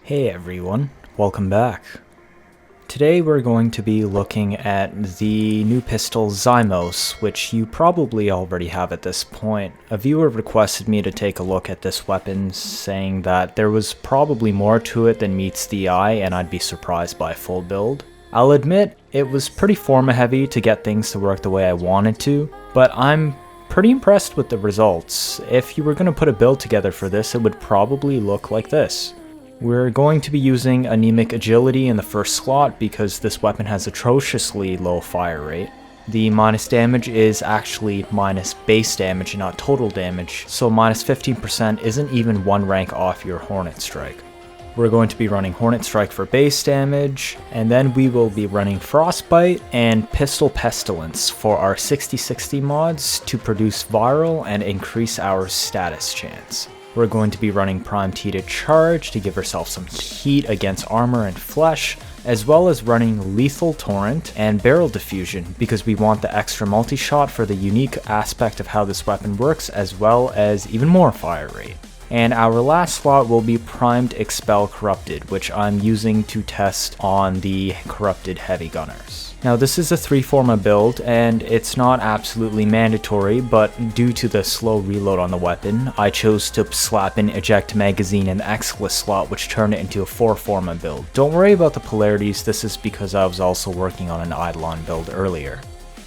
Hey everyone, welcome back. Today we're going to be looking at the new pistol Zymos, which you probably already have at this point. A viewer requested me to take a look at this weapon, saying that there was probably more to it than meets the eye and I'd be surprised by a full build. I'll admit, it was pretty forma heavy to get things to work the way I wanted to, but I'm pretty impressed with the results. If you were going to put a build together for this, it would probably look like this. We're going to be using anemic agility in the first slot because this weapon has atrociously low fire rate. The minus damage is actually minus base damage and not total damage, so minus 15% isn't even one rank off your Hornet Strike. We're going to be running Hornet Strike for base damage, and then we will be running Frostbite and Pistol Pestilence for our 60/60 mods to produce viral and increase our status chance. We're going to be running Prime T to charge to give ourselves some heat against armor and flesh, as well as running Lethal Torrent and Barrel Diffusion because we want the extra multi-shot for the unique aspect of how this weapon works, as well as even more fire rate. And our last slot will be Primed Expel Corrupted, which I'm using to test on the Corrupted Heavy Gunners. Now this is a 3-forma build, and it's not absolutely mandatory, but due to the slow reload on the weapon, I chose to slap in Eject Magazine in the Excalus slot, which turned it into a 4-forma build. Don't worry about the polarities, this is because I was also working on an Eidolon build earlier.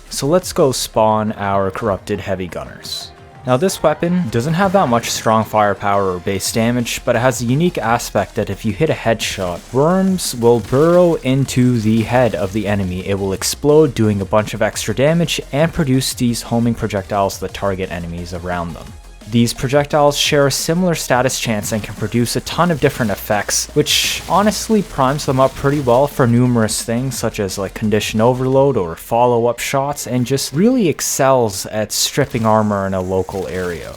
So let's go spawn our Corrupted Heavy Gunners. Now this weapon doesn't have that much strong firepower or base damage, but it has a unique aspect that if you hit a headshot, worms will burrow into the head of the enemy. It will explode, doing a bunch of extra damage, and produce these homing projectiles that target enemies around them. These projectiles share a similar status chance and can produce a ton of different effects, which honestly primes them up pretty well for numerous things such as like condition overload or follow-up shots, and just really excels at stripping armor in a local area.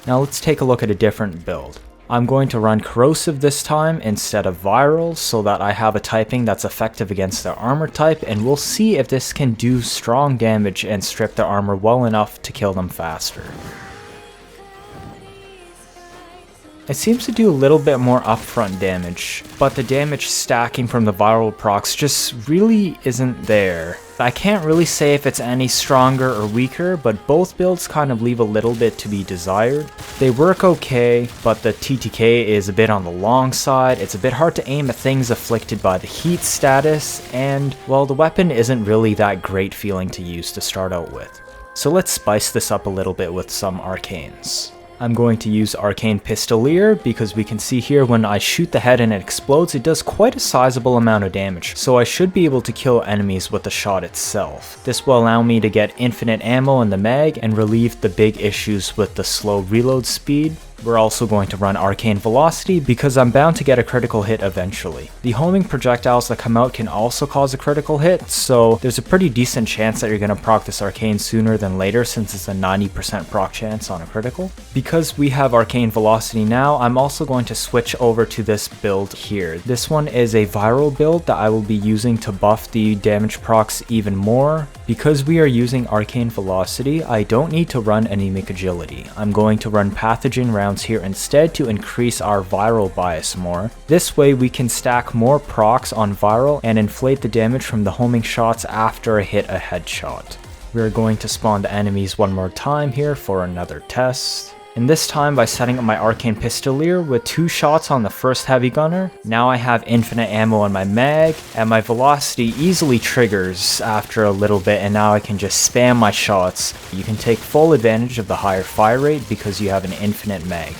Now let's take a look at a different build. I'm going to run Corrosive this time instead of Viral so that I have a typing that's effective against their armor type, and we'll see if this can do strong damage and strip their armor well enough to kill them faster. It seems to do a little bit more upfront damage, but the damage stacking from the viral procs just really isn't there. I can't really say if it's any stronger or weaker, but both builds kind of leave a little bit to be desired. They work okay, but the TTK is a bit on the long side, it's a bit hard to aim at things afflicted by the heat status, and, well, the weapon isn't really that great feeling to use to start out with. So let's spice this up a little bit with some Arcanes. I'm going to use Arcane Pistolier because we can see here when I shoot the head and it explodes, it does quite a sizable amount of damage, so I should be able to kill enemies with the shot itself. This will allow me to get infinite ammo in the mag and relieve the big issues with the slow reload speed. We're also going to run Arcane Velocity because I'm bound to get a critical hit eventually. The homing projectiles that come out can also cause a critical hit, so there's a pretty decent chance that you're going to proc this Arcane sooner than later since it's a 90% proc chance on a critical. Because we have Arcane Velocity now, I'm also going to switch over to this build here. This one is a viral build that I will be using to buff the damage procs even more. Because we are using Arcane Velocity, I don't need to run Anemic Agility. I'm going to run Pathogen rounds here instead to increase our viral bias more. This way we can stack more procs on viral and inflate the damage from the homing shots after I hit a headshot. We're going to spawn the enemies one more time here for another test. And this time by setting up my Arcane Pistolier with 2 shots on the first heavy gunner. Now I have infinite ammo in my mag, and my velocity easily triggers after a little bit, and now I can just spam my shots. You can take full advantage of the higher fire rate because you have an infinite mag.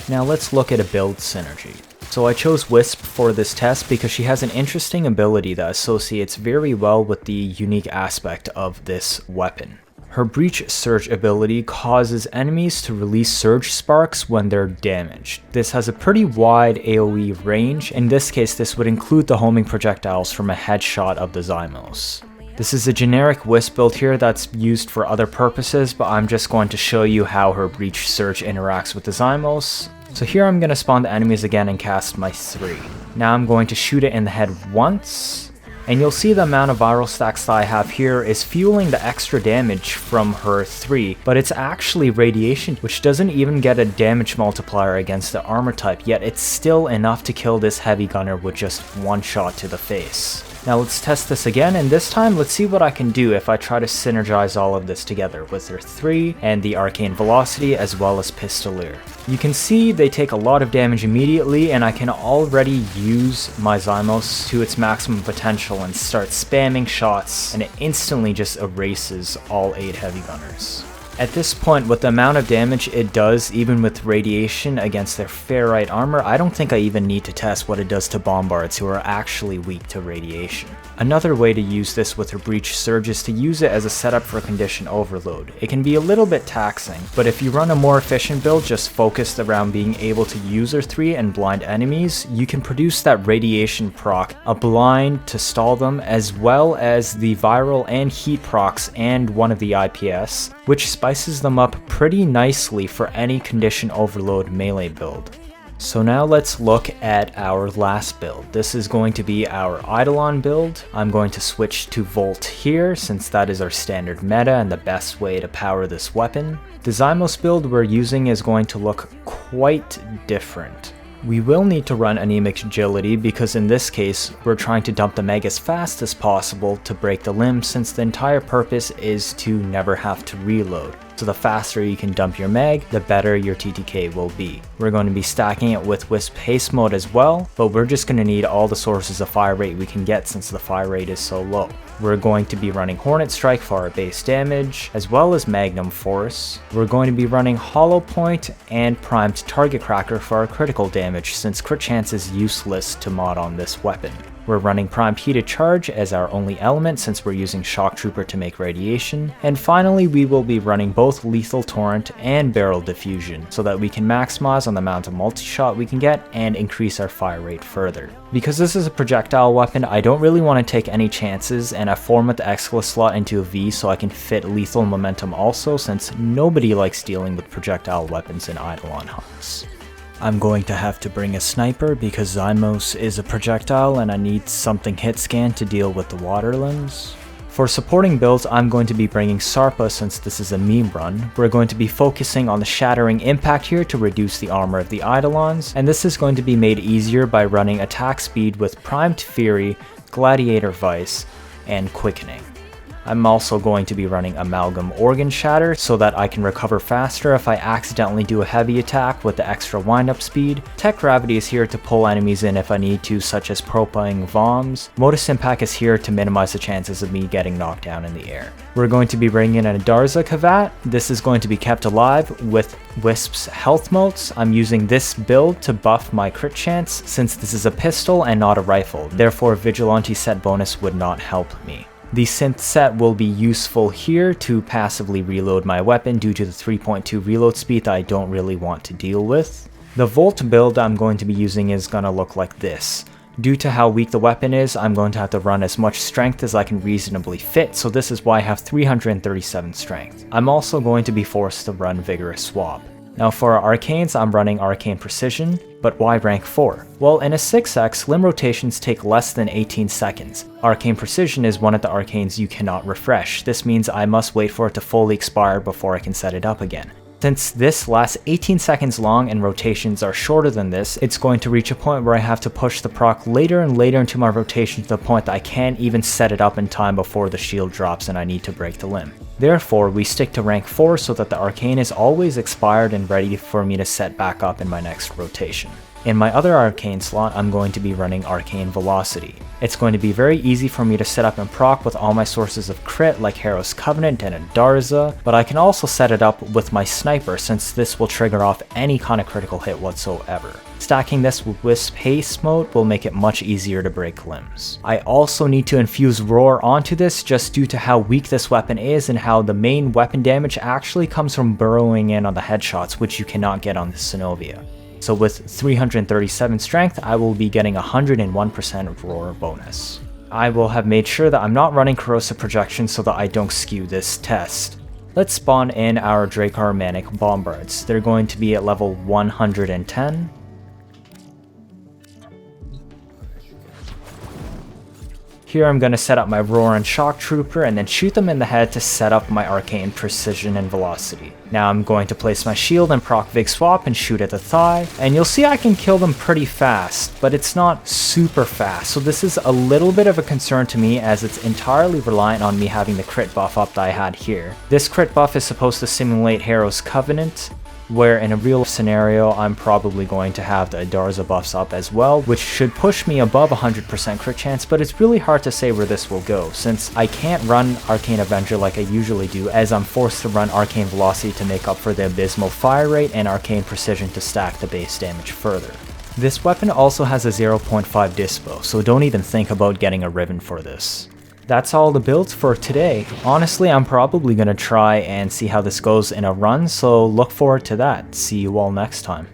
Now let's look at a build synergy. So I chose Wisp for this test because she has an interesting ability that associates very well with the unique aspect of this weapon. Her Breach Surge ability causes enemies to release surge sparks when they're damaged. This has a pretty wide AoE range. In this case, this would include the homing projectiles from a headshot of the Zymos. This is a generic Wisp build here that's used for other purposes, but I'm just going to show you how her Breach Surge interacts with the Zymos. So here I'm going to spawn the enemies again and cast my 3. Now I'm going to shoot it in the head once, And you'll see the amount of viral stacks that I have here is fueling the extra damage from her 3, but it's actually radiation, which doesn't even get a damage multiplier against the armor type, yet it's still enough to kill this heavy gunner with just one shot to the face. Now let's test this again, and this time let's see what I can do if I try to synergize all of this together with their 3 and the Arcane Velocity as well as Pistolier. You can see they take a lot of damage immediately, and I can already use my Zymos to its maximum potential and start spamming shots, and it instantly just erases all 8 heavy gunners. At this point, with the amount of damage it does, even with radiation against their ferrite armor, I don't think I even need to test what it does to bombards who are actually weak to radiation. Another way to use this with her breach surge is to use it as a setup for condition overload. It can be a little bit taxing, but if you run a more efficient build just focused around being able to use her 3 and blind enemies, you can produce that radiation proc, a blind to stall them, as well as the viral and heat procs and one of the IPS, which spices them up pretty nicely for any condition overload melee build. So now let's look at our last build. This is going to be our Eidolon build. I'm going to switch to Volt here since that is our standard meta and the best way to power this weapon. The Zymos build we're using is going to look quite different. We will need to run Anemic Agility because in this case, we're trying to dump the Meg as fast as possible to break the limb since the entire purpose is to never have to reload. So the faster you can dump your Meg, the better your TTK will be. We're going to be stacking it with Wisp Haste Mode as well, but we're just going to need all the sources of fire rate we can get since the fire rate is so low. We're going to be running Hornet Strike for our base damage, as well as Magnum Force. We're going to be running Hollow Point and Primed Target Cracker for our critical damage since crit chance is useless to mod on this weapon. We're running Primed Heated Charge as our only element since we're using Shock Trooper to make radiation. And finally, we will be running both Lethal Torrent and Barrel Diffusion so that we can maximize on the amount of multi-shot we can get and increase our fire rate further. Because this is a projectile weapon, I don't really want to take any chances, and I format the Excla slot into a V so I can fit Lethal Momentum also, since nobody likes dealing with projectile weapons in Eidolon hunts. I'm going to have to bring a sniper because Zymos is a projectile and I need something Hitscan to deal with the water limbs. For supporting builds, I'm going to be bringing Sarpa since this is a meme run. We're going to be focusing on the Shattering Impact here to reduce the armor of the Eidolons, and this is going to be made easier by running attack speed with Primed Fury, Gladiator Vice, and Quickening. I'm also going to be running Amalgam Organ Shatter so that I can recover faster if I accidentally do a heavy attack with the extra windup speed. Tech Gravity is here to pull enemies in if I need to, such as Propelling Voms. Modus Impact is here to minimize the chances of me getting knocked down in the air. We're going to be bringing in a Darza Kavat. This is going to be kept alive with Wisp's health motes. I'm using this build to buff my crit chance since this is a pistol and not a rifle, therefore Vigilante set bonus would not help me. The synth set will be useful here to passively reload my weapon due to the 3.2 reload speed that I don't really want to deal with. The Volt build I'm going to be using is going to look like this. Due to how weak the weapon is, I'm going to have to run as much strength as I can reasonably fit, so this is why I have 337 strength. I'm also going to be forced to run Vigorous Swap. Now for our Arcanes, I'm running Arcane Precision, but why rank 4? Well, in a 6x, limb rotations take less than 18 seconds. Arcane Precision is one of the Arcanes you cannot refresh. This means I must wait for it to fully expire before I can set it up again. Since this lasts 18 seconds long and rotations are shorter than this, it's going to reach a point where I have to push the proc later and later into my rotation to the point that I can't even set it up in time before the shield drops and I need to break the limb. Therefore, we stick to rank 4 so that the Arcane is always expired and ready for me to set back up in my next rotation. In my other Arcane slot, I'm going to be running Arcane Velocity. It's going to be very easy for me to set up and proc with all my sources of crit like Harrow's Covenant and a Darza, but I can also set it up with my Sniper since this will trigger off any kind of critical hit whatsoever. Stacking this with Wisp Haste Mode will make it much easier to break limbs. I also need to infuse Roar onto this just due to how weak this weapon is and how the main weapon damage actually comes from burrowing in on the headshots, which you cannot get on the Synovia. So with 337 strength, I will be getting 101% Roar bonus. I will have made sure that I'm not running Corrosive Projection so that I don't skew this test. Let's spawn in our Drakkar Manic Bombards. They're going to be at level 110. Here I'm going to set up my Roar and Shock Trooper and then shoot them in the head to set up my Arcane Precision and Velocity. Now I'm going to place my shield and proc Vig Swap and shoot at the thigh, and you'll see I can kill them pretty fast, but it's not super fast, so this is a little bit of a concern to me as it's entirely reliant on me having the crit buff up that I had here. This crit buff is supposed to simulate Hero's Covenant, where in a real scenario I'm probably going to have the Adarza buffs up as well, which should push me above 100% crit chance, but it's really hard to say where this will go since I can't run Arcane Avenger like I usually do, as I'm forced to run Arcane Velocity to make up for the abysmal fire rate and Arcane Precision to stack the base damage further. This weapon also has a 0.5 dispo, so don't even think about getting a Riven for this. That's all the builds for today. Honestly, I'm probably going to try and see how this goes in a run, so look forward to that. See you all next time.